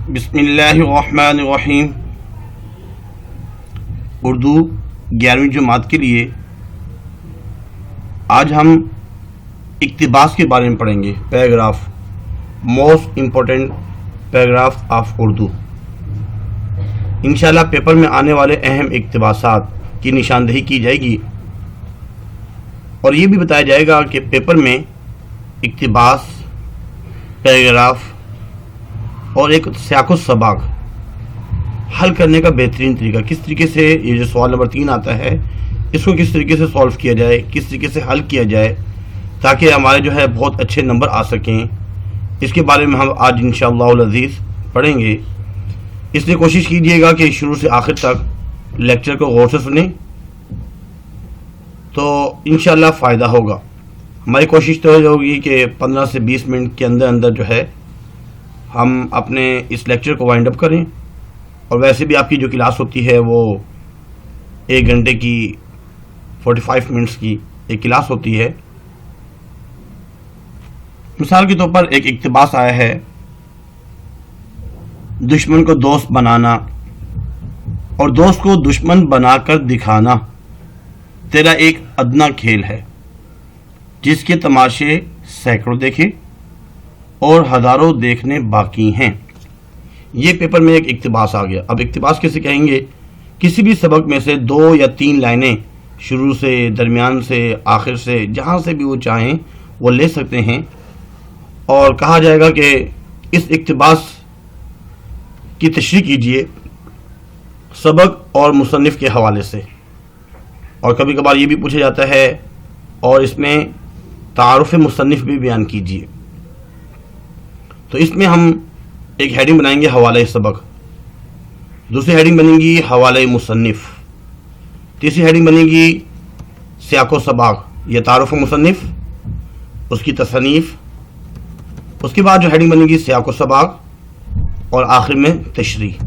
بسم اللہ الرحمن الرحیم. اردو 11ویں جماعت کے لیے آج ہم اقتباس کے بارے میں پڑھیں گے. Paragraph, most important paragraph of Urdu. انشاءاللہ پیپر میں آنے والے اہم اقتباسات کی نشاندہی کی جائے گی اور یہ بھی بتایا جائے گا کہ پیپر میں اقتباس، پیراگراف اور ایک سیاق و سباق حل کرنے کا بہترین طریقہ، کس طریقے سے یہ جو سوال نمبر 3 آتا ہے اس کو کس طریقے سے سولو کیا جائے، کس طریقے سے حل کیا جائے تاکہ ہمارے جو ہے بہت اچھے نمبر آ سکیں. اس کے بارے میں ہم آج انشاءاللہ العزیز پڑھیں گے. اس لیے کوشش کیجیے گا کہ شروع سے آخر تک لیکچر کو غور سے سنیں تو انشاءاللہ فائدہ ہوگا. ہماری کوشش تو ہوگی کہ 15 سے 20 منٹ کے اندر جو ہے ہم اپنے اس لیکچر کو وائنڈ اپ کریں. اور ویسے بھی آپ کی جو کلاس ہوتی ہے وہ 1 گھنٹے کی 45 منٹس کی ایک کلاس ہوتی ہے. مثال کے طور پر ایک اقتباس آیا ہے: دشمن کو دوست بنانا اور دوست کو دشمن بنا کر دکھانا تیرا ایک ادنا کھیل ہے، جس کے تماشے سینکڑوں دیکھے اور ہزاروں دیکھنے باقی ہیں. یہ پیپر میں ایک اقتباس آ گیا. اب اقتباس کیسے کہیں گے؟ کسی بھی سبق میں سے 2 یا 3 لائنیں شروع سے، درمیان سے، آخر سے، جہاں سے بھی وہ چاہیں وہ لے سکتے ہیں اور کہا جائے گا کہ اس اقتباس کی تشریح کیجئے سبق اور مصنف کے حوالے سے. اور کبھی کبھار یہ بھی پوچھا جاتا ہے اور اس میں تعارف مصنف بھی بیان کیجئے. تو اس میں ہم ایک ہیڈنگ بنائیں گے حوالہ سبق، دوسری ہیڈنگ بنے گی حوالہ مصنف، تیسری ہیڈنگ بنے گی سیاق و سباق یا تعارف مصنف، اس کی تصنیف، اس کے بعد جو ہیڈنگ بنے گی سیاق و سباق اور آخر میں تشریح.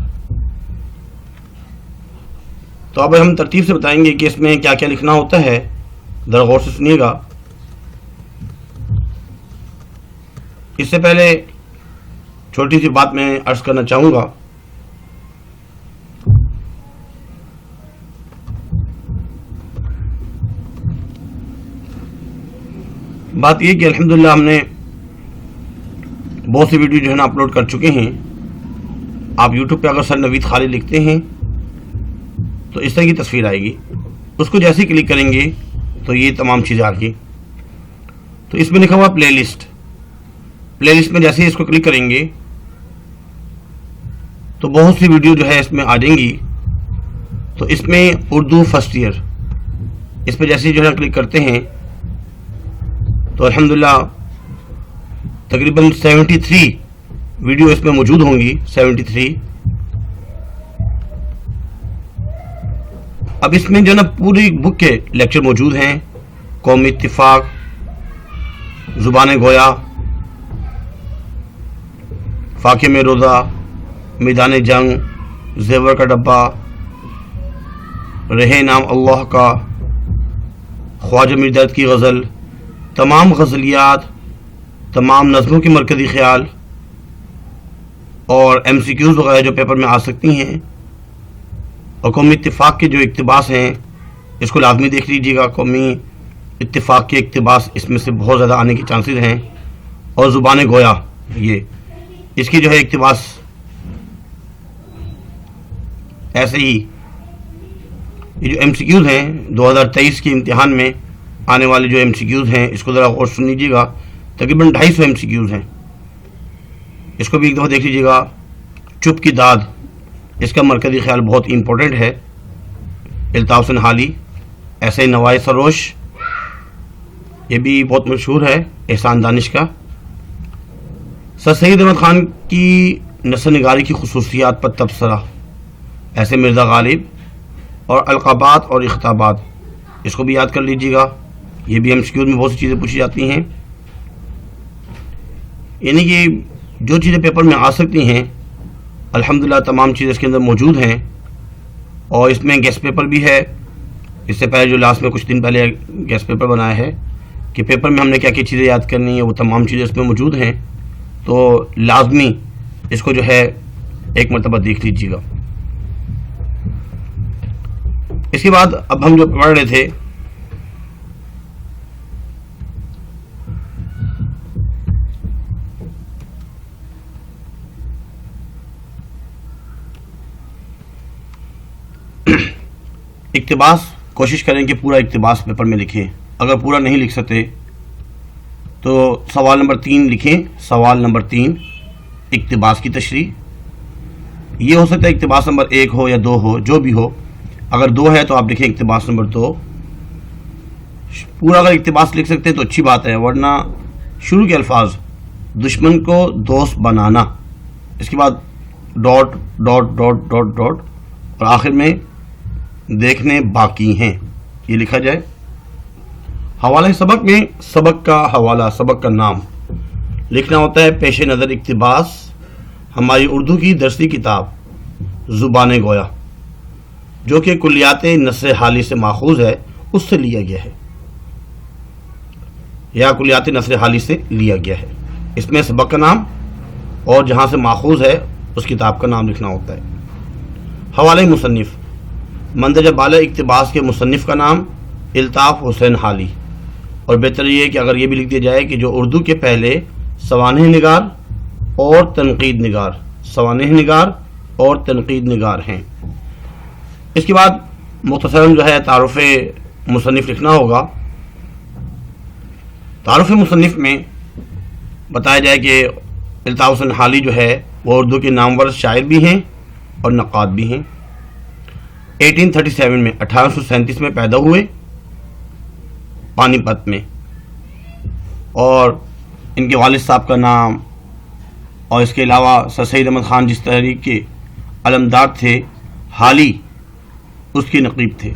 تو اب ہم ترتیب سے بتائیں گے کہ اس میں کیا کیا لکھنا ہوتا ہے. ذرا غور سے سنیے گا. اس سے پہلے چھوٹی سی بات میں عرض کرنا چاہوں گا. بات یہ کہ الحمدللہ ہم نے بہت سی ویڈیو جو ہے نا اپلوڈ کر چکے ہیں. آپ یوٹیوب پہ اگر سر نوید خالد لکھتے ہیں تو اس طرح کی تصویر آئے گی. اس کو جیسے ہی کلک کریں گے تو یہ تمام چیزیں آ گئی. تو اس میں لکھا ہوا پلے لسٹ. پلے لسٹ میں جیسے ہی اس کو کلک کریں گے تو بہت سی ویڈیو جو ہے اس میں آ جائیں گی. تو اس میں اردو فرسٹ ایئر، اس پہ جیسے ہی جو ہے کلک کرتے ہیں تو الحمدللہ تقریباً 73 ویڈیو اس میں موجود ہوں گی. 73. اب اس میں جو نا پوری بک کے لیکچر موجود ہیں. قومی اتفاق، زبان گویا، فاقے میں روزہ، میدان جنگ، زیور کا ڈبہ، رہے نام اللہ کا، خواجہ میر درد کی غزل، تمام غزلیات، تمام نظموں کی مرکزی خیال اور MCQs وغیرہ جو پیپر میں آ سکتی ہیں. اور قومی اتفاق کے جو اقتباس ہیں اس کو لازمی دیکھ لیجیے گا. قومی اتفاق کے اقتباس اس میں سے بہت زیادہ آنے کی چانسز ہیں. اور زبان گویا، یہ اس کی جو ہے اقتباس ایسے ہی یہ جو MCQs ہیں 2023 کے امتحان میں آنے والے جو MCQs ہیں اس کو ذرا غور سن لیجیے گا. تقریباً 250 MCQs ہیں. اس کو بھی ایک دفعہ دیکھ لیجیے گا. چپ کی داد، اس کا مرکزی خیال بہت امپورٹنٹ ہے. الطاف حسین حالی، ایسے نوائے سروش، یہ بھی بہت مشہور ہے. احسان دانش کا. سر سید احمد خان کی نثر نگاری کی خصوصیات پر تبصرہ، ایسے مرزا غالب. اور القابات اور اخطابات، اس کو بھی یاد کر لیجیے گا. یہ بھی MCQs میں بہت سی چیزیں پوچھی جاتی ہیں. یعنی کہ جو چیزیں پیپر میں آ سکتی ہیں الحمدللہ تمام چیزیں اس کے اندر موجود ہیں. اور اس میں گیسٹ پیپر بھی ہے. اس سے پہلے جو لاسٹ میں کچھ دن پہلے گیسٹ پیپر بنایا ہے کہ پیپر میں ہم نے کیا کیا چیزیں یاد کرنی ہیں، وہ تمام چیزیں اس میں موجود ہیں. تو لازمی اس کو جو ہے ایک مرتبہ دیکھ لیجیے گا۔ اس کے بعد اب ہم جو پڑھ رہے تھے اقتباس، کوشش کریں کہ پورا اقتباس پیپر میں لکھیں۔ اگر پورا نہیں لکھ سکتے تو سوال نمبر 3 لکھیں۔ سوال نمبر 3 اقتباس کی تشریح، یہ ہو سکتا ہے اقتباس نمبر 1 ہو یا 2 ہو، جو بھی ہو۔ اگر 2 ہے تو آپ لکھیں اقتباس نمبر 2۔ پورا اگر اقتباس لکھ سکتے ہیں تو اچھی بات ہے، ورنہ شروع کے الفاظ دشمن کو دوست بنانا، اس کے بعد dot dot dot dot dot اور آخر میں دیکھنے باقی ہیں، یہ لکھا جائے۔ حوالہ سبق میں سبق کا حوالہ، سبق کا نام لکھنا ہوتا ہے۔ پیش نظر اقتباس ہماری اردو کی درسی کتاب زبان گویا، جو کہ کلیات نثر حالی سے ماخوذ ہے، اس سے لیا گیا ہے، یا کلیات نثر حالی سے لیا گیا ہے۔ اس میں سبق کا نام اور جہاں سے ماخوذ ہے اس کتاب کا نام لکھنا ہوتا ہے۔ حوالہ مصنف، مندرجہ بالا اقتباس کے مصنف کا نام الطاف حسین حالی، اور بہتر یہ ہے کہ اگر یہ بھی لکھ دیا جائے کہ جو اردو کے پہلے سوانح نگار اور تنقید نگار، سوانح نگار اور تنقید نگار ہیں۔ اس کے بعد مختصراً جو ہے تعارف مصنف لکھنا ہوگا۔ تعارف مصنف میں بتایا جائے کہ الطاف حسین حالی جو ہے وہ اردو کے نامور شاعر بھی ہیں اور نقاد بھی ہیں۔ 1837 میں 1837 میں پیدا ہوئے پانی پت میں، اور ان کے والد صاحب کا نام اور اس کے علاوہ سر سید احمد خان جس تحریک کے علمدار تھے، حالی اس کے نقیب تھے۔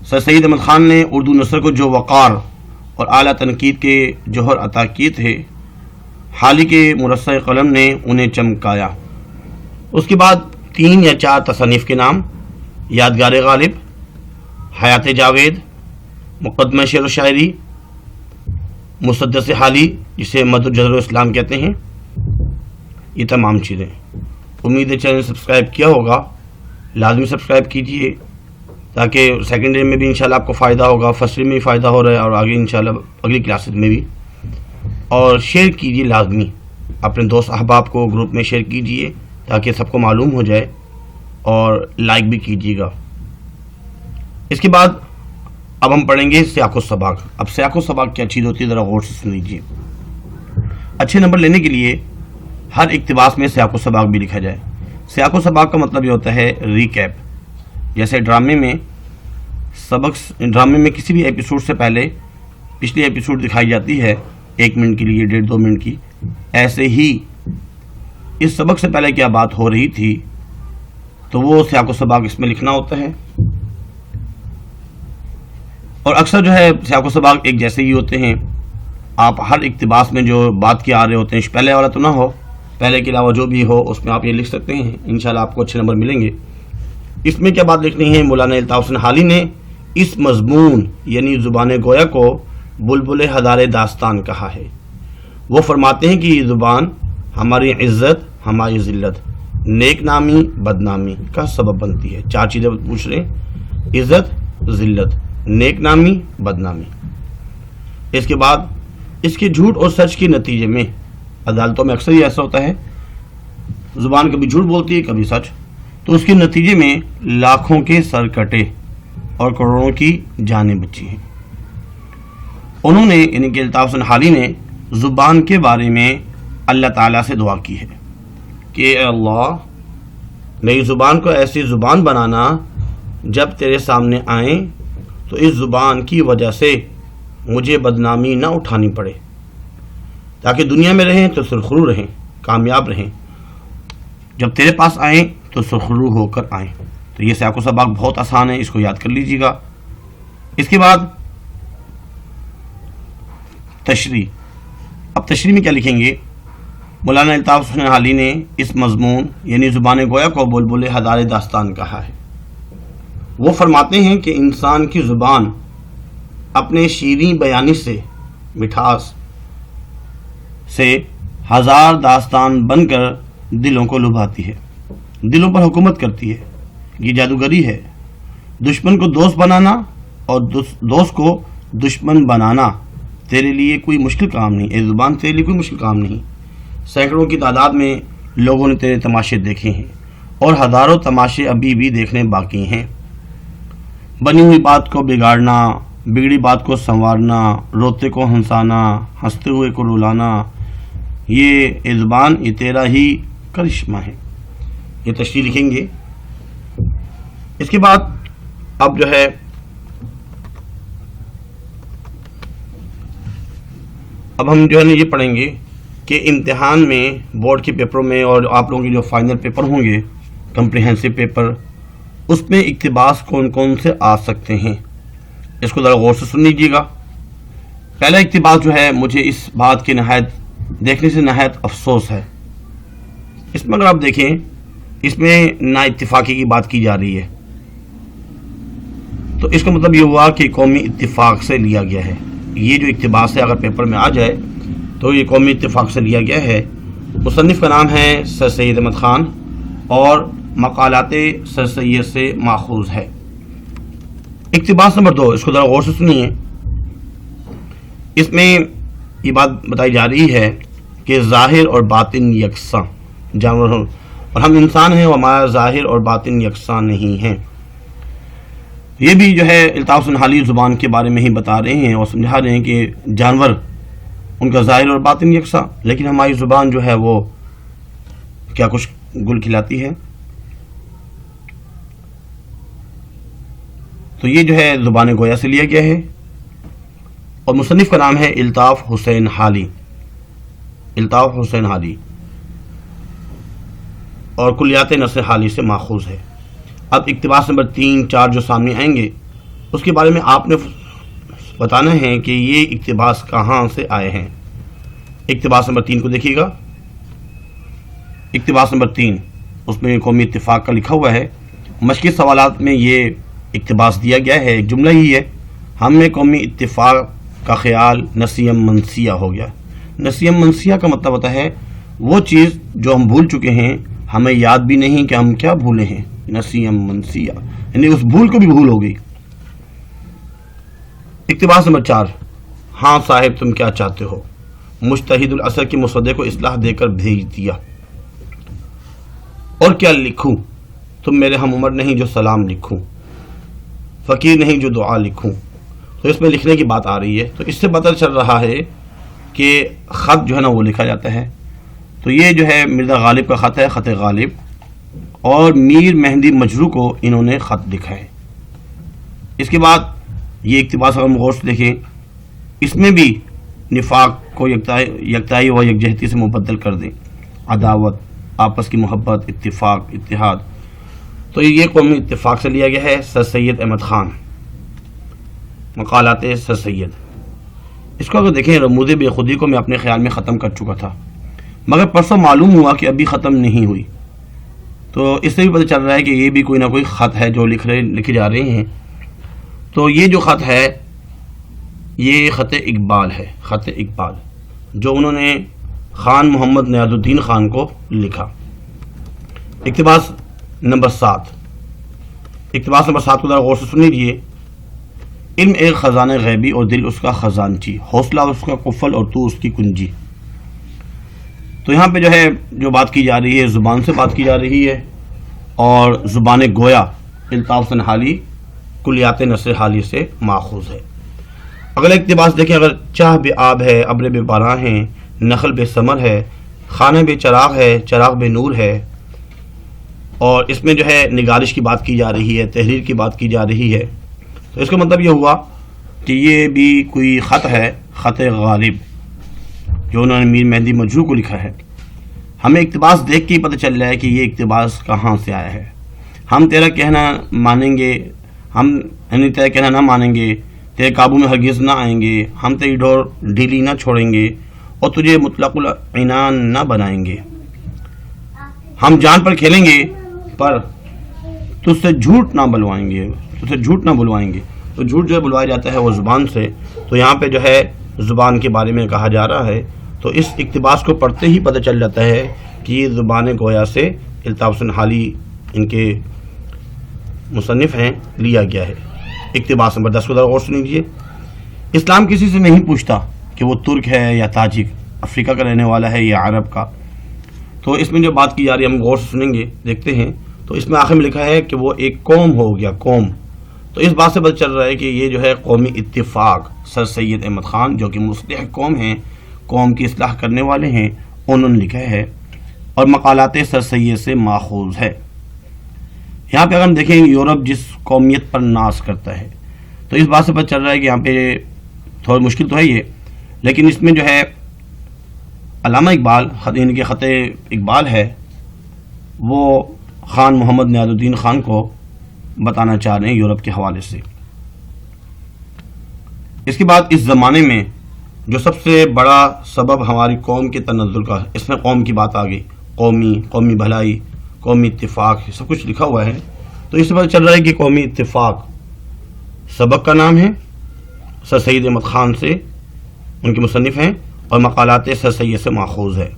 سر سید احمد خان نے اردو نثر کو جو وقار اور اعلیٰ تنقید کے جوہر عطا کیے تھے، حالی کے مرصع قلم نے انہیں چمکایا۔ اس کے بعد 3 یا 4 تصانیف کے نام: یادگار غالب، حیات جاوید، مقدمہ شعر و شاعری، مسدس حالی جسے مد الجزر الاسلام کہتے ہیں، یہ تمام چیزیں۔ امید ہے چینل سبسکرائب کیا ہوگا، لازمی سبسکرائب کیجئے تاکہ سیکنڈری میں بھی انشاءاللہ آپ کو فائدہ ہوگا، فرسٹ میں بھی فائدہ ہو رہا ہے اور آگے انشاءاللہ اگلی کلاسز میں بھی۔ اور شیئر کیجئے لازمی، اپنے دوست احباب کو گروپ میں شیئر کیجئے تاکہ سب کو معلوم ہو جائے، اور لائک بھی کیجیے گا۔ اس کے بعد اب ہم پڑھیں گے سیاق و سباق۔ اب سیاق و سباق کیا چیز ہوتی ہے ذرا غور سے سن لیجیے۔ اچھے نمبر لینے کے لیے ہر اقتباس میں سیاق و سباق بھی لکھا جائے۔ سیاق و سباق کا مطلب یہ ہوتا ہے ریکیپ، جیسے ڈرامے میں کسی بھی ایپیسوڈ سے پہلے پچھلی ایپیسوڈ دکھائی جاتی ہے 1 منٹ کے لیے، 1.5-2 منٹ کی، ایسے ہی اس سبق سے پہلے کیا بات ہو رہی تھی تو وہ سیاق و سباق اس میں لکھنا ہوتا ہے۔ اور اکثر جو ہے سیاق و سباق ایک جیسے ہی ہوتے ہیں۔ آپ ہر اقتباس میں جو بات کے آ رہے ہوتے ہیں، پہلے والا تو نہ ہو، پہلے کے علاوہ جو بھی ہو اس میں آپ یہ لکھ سکتے ہیں، انشاءاللہ آپ کو اچھے نمبر ملیں گے۔ اس میں کیا بات لکھنی ہے؟ مولانا الطاف حسین حالی نے اس مضمون یعنی زبان گویا کو بلبل ہزار داستان کہا ہے۔ وہ فرماتے ہیں کہ یہ زبان ہماری عزت، ہماری ذلت، نیک نامی، بدنامی کا سبب بنتی ہے۔ 4 چیزیں پوچھ رہے ہیں: عزت، ذلت، نیک نامی، بدنامی۔ اس کے بعد اس کے جھوٹ اور سچ کے نتیجے میں، عدالتوں میں اکثر ہی ایسا ہوتا ہے، زبان کبھی جھوٹ بولتی ہے کبھی سچ، تو اس کے نتیجے میں لاکھوں کے سر کٹے اور کروڑوں کی جانیں بچی ہیں۔ انہوں نے یعنی کہ الطاف حسین حالی نے زبان کے بارے میں اللہ تعالیٰ سے دعا کی ہے کہ اے اللہ، میری زبان کو ایسی زبان بنانا جب تیرے سامنے آئیں تو اس زبان کی وجہ سے مجھے بدنامی نہ اٹھانی پڑے، تاکہ دنیا میں رہیں تو سرخرو رہیں، کامیاب رہیں، جب تیرے پاس آئیں تو سرخرو ہو کر آئیں۔ تو یہ سیاق و سباق بہت آسان ہے، اس کو یاد کر لیجیے گا۔ اس کے بعد تشریح۔ اب تشریح میں کیا لکھیں گے؟ مولانا الطاف حسین حالی نے اس مضمون یعنی زبان گویا کو بلبل ہزار داستان کہا ہے۔ وہ فرماتے ہیں کہ انسان کی زبان اپنے شیریں بیانی سے، مٹھاس سے 1000 داستان بن کر دلوں کو لبھاتی ہے۔ دلوں پر حکومت کرتی ہے، یہ جادوگری ہے۔ دشمن کو دوست بنانا اور دوست کو دشمن بنانا تیرے لیے کوئی مشکل کام نہیں، اے زبان تیرے لیے کوئی مشکل کام نہیں۔ سینکڑوں کی تعداد میں لوگوں نے تیرے تماشے دیکھے ہیں اور ہزاروں تماشے ابھی بھی دیکھنے باقی ہیں۔ بنی ہوئی بات کو بگاڑنا، بگڑی بات کو سنوارنا، روتے کو ہنسانا، ہنستے ہوئے کو رلانا، یہ اے زبان یہ تیرا ہی کرشمہ ہے۔ یہ تشریح لکھیں گے۔ اس کے بعد اب جو ہے اب ہم جو ہے نا یہ پڑھیں گے کہ امتحان میں، بورڈ کے پیپروں میں اور آپ لوگوں کے جو فائنل پیپر ہوں گے، کمپریہنسو پیپر، اس میں اقتباس کون کون سے آ سکتے ہیں۔ اس کو ذرا غور سے سن لیجیے گا۔ پہلا اقتباس جو ہے، مجھے اس بات کے دیکھنے سے نہایت افسوس ہے۔ اس میں اگر آپ دیکھیں، اس میں نا اتفاقی کی بات کی جا رہی ہے، تو اس کا مطلب یہ ہوا کہ قومی اتفاق سے لیا گیا ہے۔ یہ جو اقتباس ہے اگر پیپر میں آ جائے تو یہ قومی اتفاق سے لیا گیا ہے۔ مصنف کا نام ہے سر سید احمد خان اور مقالات سر سید سے ماخوذ ہے۔ اقتباس نمبر 2، اس کو ذرا غور سے سنیے۔ اس میں یہ بات بتائی جا رہی ہے کہ ظاہر اور باطن یکساں جانور ہوں اور ہم انسان ہیں، ہمارا ظاہر اور باطن یکساں نہیں ہیں۔ یہ بھی جو ہے الطاف حسین حالی زبان کے بارے میں ہی بتا رہے ہیں اور سمجھا رہے ہیں کہ جانور ان کا ظاہر اور باطن یکساں، لیکن ہماری زبان جو ہے وہ کیا کچھ گل کھلاتی ہے۔ تو یہ جو ہے زبان گویا سے لیا گیا ہے اور مصنف کا نام ہے الطاف حسین حالی، الطاف حسین حالی، اور کلیات نصر حالی سے ماخوذ ہے۔ اب اقتباس نمبر 3، 4 جو سامنے آئیں گے اس کے بارے میں آپ نے بتانا ہے کہ یہ اقتباس کہاں سے آئے ہیں۔ اقتباس نمبر 3 کو دیکھیے گا۔ اقتباس نمبر 3 اس میں قومی اتفاق کا لکھا ہوا ہے۔ مشقی سوالات میں یہ اقتباس دیا گیا ہے، ایک جملہ ہی ہے، ہم میں قومی اتفاق کا خیال نسیم منسیہ ہو گیا۔ نسیم منسیہ کا مطلب ہوتا ہے وہ چیز جو ہم بھول چکے ہیں، ہمیں یاد بھی نہیں کہ ہم کیا بھولے ہیں۔ نسیم منسیہ یعنی اس بھول کو بھی بھول ہو گئی۔ اقتباس نمبر 4، ہاں صاحب تم کیا چاہتے ہو، مجتہد العصر کے مسودے کو اصلاح دے کر بھیج دیا، اور کیا لکھوں، تم میرے ہم عمر نہیں جو سلام لکھوں، فقیر نہیں جو دعا لکھوں۔ تو اس میں لکھنے کی بات آ رہی ہے، تو اس سے پتہ چل رہا ہے کہ خط جو ہے نا وہ لکھا جاتا ہے۔ تو یہ جو ہے مرزا غالب کا خط ہے، خط غالب، اور میر مہندی مجروح کو انہوں نے خط لکھا ہے۔ اس کے بعد یہ اقتباس اگر ہم غور سے دیکھیں، اس میں بھی نفاق کو یکتائی و یکجہتی سے مبدل کر دیں، عداوت، آپس کی محبت، اتفاق، اتحاد۔ تو یہ قومی اتفاق سے لیا گیا ہے۔ سر سید احمد خان، مقالات سر سید۔ اس کو اگر دیکھیں، رموز بے خودی کو میں اپنے خیال میں ختم کر چکا تھا، مگر پرسوں معلوم ہوا کہ ابھی ختم نہیں ہوئی، تو اس سے بھی پتہ چل رہا ہے کہ یہ بھی کوئی نہ کوئی خط ہے جو لکھے جا رہے ہیں۔ تو یہ جو خط ہے یہ خط اقبال ہے، خط اقبال، جو انہوں نے خان محمد نیاز الدین خان کو لکھا۔ اقتباس نمبر 7، اقتباس نمبر 7 کو ذرا غور سے سن لیجیے۔ علم ایک خزانہ غیبی اور دل اس کا خزانچی، حوصلہ اس کا قفل اور تو اس کی کنجی۔ تو یہاں پہ جو ہے جو بات کی جا رہی ہے، زبان سے بات کی جا رہی ہے، اور زبان گویا الطاف حسین حالی کلیات نصر حالی سے ماخوذ ہے۔ اگلا اقتباس دیکھیں، اگر چاہ بے آب ہے، ابر بے باراں ہیں، نخل بے ثمر ہے، خانہ بے چراغ ہے، چراغ بے نور ہے، اور اس میں جو ہے نگارش کی بات کی جا رہی ہے، تحریر کی بات کی جا رہی ہے۔ تو اس کا مطلب یہ ہوا کہ یہ بھی کوئی خط ہے، خط غالب، جو انہوں نے میر مہندی مجروح کو لکھا ہے۔ ہمیں اقتباس دیکھ کے ہی پتہ چل رہا ہے کہ یہ اقتباس کہاں سے آیا ہے۔ ہم تیرا کہنا مانیں گے، ہم تیرا کہنا نہ مانیں گے، تیرے قابو میں ہرگز نہ آئیں گے، ہم تیری ڈور ڈھیلی نہ چھوڑیں گے اور تجھے مطلق العنان نہ بنائیں گے۔ ہم جان پر کھیلیں گے پر تجھ سے جھوٹ نہ بلوائیں گے، تجھ سے جھوٹ نہ بلوائیں گے۔ تو جھوٹ جو ہے بلوایا جاتا ہے وہ زبان سے۔ تو یہاں پہ جو ہے زبان کے بارے میں کہا جا رہا ہے، تو اس اقتباس کو پڑھتے ہی پتہ چل جاتا ہے کہ یہ زبان گویا سے الطاف حسین حالی ان کے مصنف ہیں، لیا گیا ہے۔ اقتباس نمبر 10 کو ذرا غور سن لیجیے۔ اسلام کسی سے نہیں پوچھتا کہ وہ ترک ہے یا تاجک، افریقہ کا رہنے والا ہے یا عرب کا۔ تو اس میں جو بات کی جا رہی ہے ہم غور سے سنیں گے، دیکھتے ہیں۔ تو اس میں آخر میں لکھا ہے کہ وہ ایک قوم ہو گیا، قوم۔ تو اس بات سے پتہ چل رہا ہے کہ یہ جو ہے قومی اتفاق سر سید احمد خان جو کہ مصلح قوم ہیں، قوم کی اصلاح کرنے والے ہیں، انہوں نے لکھا ہے اور مقالات سر سید سے ماخوذ ہے۔ یہاں پہ اگر ہم دیکھیں یورپ جس قومیت پر ناز کرتا ہے، تو اس بات سے پتہ چل رہا ہے کہ یہاں پہ تھوڑا مشکل تو ہے یہ، لیکن اس میں جو ہے علامہ اقبال، ان کے خط اقبال ہے، وہ خان محمد نیاز الدین خان کو بتانا چاہ رہے ہیں یورپ کے حوالے سے۔ اس کے بعد اس زمانے میں جو سب سے بڑا سبب ہماری قوم کے تنزل کا، اس میں قوم کی بات آ گئی، قومی بھلائی، قومی اتفاق، سب کچھ لکھا ہوا ہے۔ تو اس سے پتہ چل رہا ہے کہ قومی اتفاق سبق کا نام ہے، سر سید احمد خان سے ان کے مصنف ہیں اور مقالات سر سید سے ماخوذ ہے۔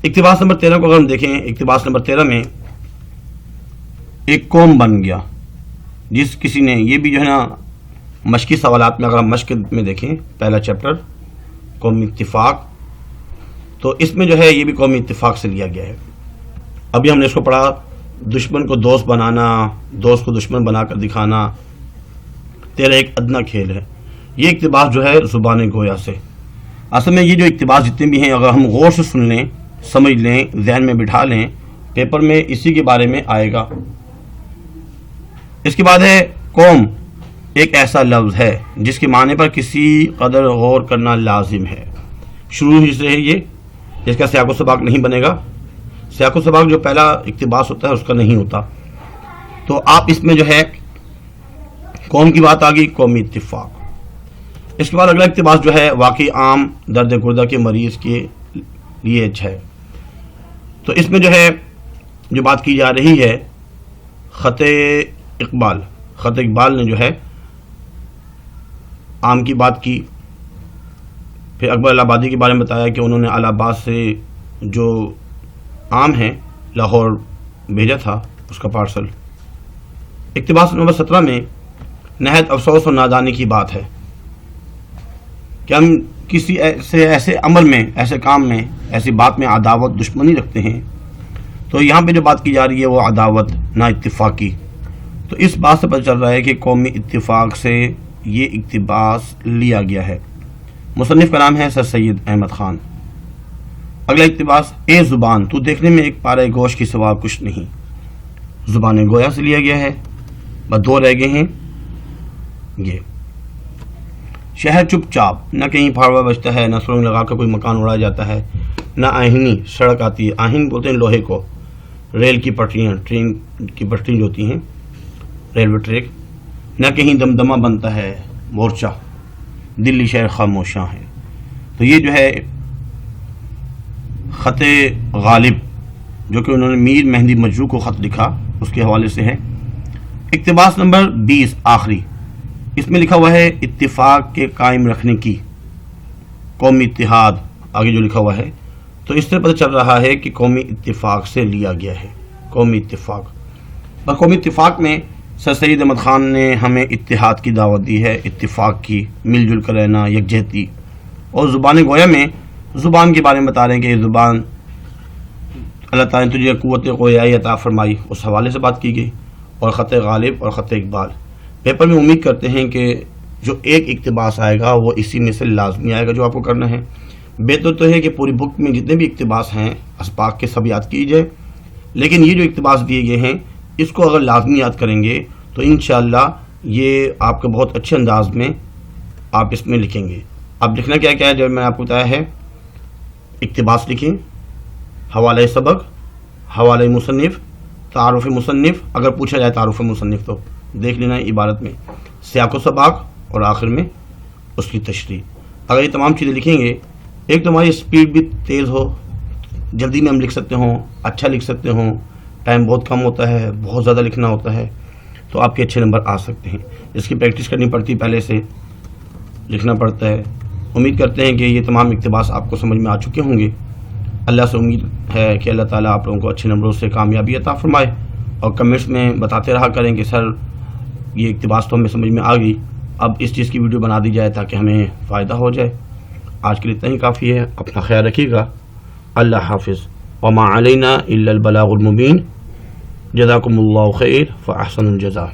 اقتباس نمبر 13 کو اگر ہم دیکھیں، اقتباس نمبر 13 میں ایک قوم بن گیا، جس کسی نے، یہ بھی جو ہے نا مشقی سوالات میں اگر ہم مشق میں دیکھیں پہلا چیپٹر قومی اتفاق، تو اس میں جو ہے یہ بھی قومی اتفاق سے لیا گیا ہے۔ ابھی ہم نے اس کو پڑھا، دشمن کو دوست بنانا، دوست کو دشمن بنا کر دکھانا تیرا ایک ادنا کھیل ہے۔ یہ اقتباس جو ہے زبان گویا سے، اصل میں یہ جو اقتباس جتنے بھی ہیں اگر ہم غور سے سن لیں، سمجھ لیں، ذہن میں بٹھا لیں، پیپر میں اسی کے بارے میں آئے گا۔ اس کے بعد ہے قوم ایک ایسا لفظ ہے جس کے معنی پر کسی قدر غور کرنا لازم ہے۔ شروع ہی سے ہے یہ، جس کا سیاق و سباق نہیں بنے گا، سیاق و سباق جو پہلا اقتباس ہوتا ہے اس کا نہیں ہوتا۔ تو آپ اس میں جو ہے قوم کی بات آ گئی، قومی اتفاق۔ اس کے بعد اگلا اقتباس جو ہے واقعی عام درد گردہ کے مریض کے لیے ہے۔ تو اس میں جو ہے جو بات کی جا رہی ہے خط اقبال نے جو ہے عام کی بات کی، پھر اکبر الہ آبادی کے بارے میں بتایا کہ انہوں نے الہ آباد سے جو عام ہے لاہور بھیجا تھا اس کا پارسل۔ اقتباس نمبر 17 میں نہایت افسوس اور نادانی کی بات ہے کہ ہم کسی ایسے عمل میں، ایسے کام میں، ایسی بات میں عداوت، دشمنی رکھتے ہیں۔ تو یہاں پہ جو بات کی جا رہی ہے وہ عداوت، نا اتفاقی۔ تو اس بات سے پتہ چل رہا ہے کہ قومی اتفاق سے یہ اقتباس لیا گیا ہے۔ مصنف کا نام ہے سر سید احمد خان۔ اگلا اقتباس، اے زبان تو دیکھنے میں ایک پارے گوشت کی سوا کچھ نہیں، زبان گویا سے لیا گیا ہے۔ بس دو رہ گئے ہیں، یہ شہر چپ چاپ، نہ کہیں پھاڑوا بجتا ہے، نہ سرنگ لگا کر کوئی مکان اڑایا جاتا ہے، نہ آہنی سڑک آتی ہے، آہن بولتے ہیں لوہے کو، ریل کی پٹریاں، ٹرین کی پٹری جو ہوتی ہیں، ریلوے ٹریک، نہ کہیں دمدمہ بنتا ہے، مورچہ، دلی شہر خاموشاں ہے۔ تو یہ جو ہے خط غالب جو کہ انہوں نے میر مہندی مجروح کو خط لکھا اس کے حوالے سے ہے۔ اقتباس نمبر 20 آخری، اس میں لکھا ہوا ہے اتفاق کے قائم رکھنے کی، قومی اتحاد آگے جو لکھا ہوا ہے۔ تو اس سے پتہ چل رہا ہے کہ قومی اتفاق سے لیا گیا ہے، قومی اتفاق۔ اور قومی اتفاق میں سر سید احمد خان نے ہمیں اتحاد کی دعوت دی ہے، اتفاق کی، مل جل کر رہنا، یکجہتی۔ اور زبان گویا میں زبان کے بارے میں بتا رہے ہیں کہ یہ زبان اللہ تعالیٰ نے تجھے قوت گویائی عطا فرمائی، اس حوالے سے بات کی گئی۔ اور خط غالب اور خط اقبال، پیپر میں امید کرتے ہیں کہ جو ایک اقتباس آئے گا وہ اسی میں سے لازمی آئے گا جو آپ کو کرنا ہے۔ بہتر تو ہے کہ پوری بک میں جتنے بھی اقتباس ہیں اسباق کے سب یاد کیجئے، لیکن یہ جو اقتباس دیے گئے ہیں اس کو اگر لازمی یاد کریں گے تو انشاءاللہ یہ آپ کے بہت اچھے انداز میں آپ اس میں لکھیں گے۔ اب لکھنا کیا کیا ہے جو میں نے آپ کو بتایا ہے، اقتباس لکھیں، حوالہ سبق، حوالہ مصنف، تعارف مصنف، اگر پوچھا جائے تعارف مصنف تو دیکھ لینا ہے عبارت میں، سیاق و سباق، اور آخر میں اس کی تشریح۔ اگر یہ تمام چیزیں لکھیں گے، ایک تو ہماری اسپیڈ بھی تیز ہو، جلدی میں ہم لکھ سکتے ہوں، اچھا لکھ سکتے ہوں، ٹائم بہت کم ہوتا ہے، بہت زیادہ لکھنا ہوتا ہے، تو آپ کے اچھے نمبر آ سکتے ہیں۔ اس کی پریکٹس کرنی پڑتی، پہلے سے لکھنا پڑتا ہے۔ امید کرتے ہیں کہ یہ تمام اقتباس آپ کو سمجھ میں آ چکے ہوں گے۔ اللہ سے امید ہے کہ اللہ تعالیٰ آپ لوگوں کو اچھے نمبروں سے کامیابی عطا فرمائے، اور کمنٹس میں بتاتے رہا کریں کہ سر یہ اقتباس تو ہمیں سمجھ میں آ گئی، اب اس چیز کی ویڈیو بنا دی جائے تاکہ ہمیں فائدہ ہو جائے۔ آج کے لیے اتنا ہی کافی ہے، اپنا خیال رکھیے گا، اللہ حافظ۔ وما علینا الا البلاغ المبین۔ جزاکم اللہ خیر فاحسن الجزاء۔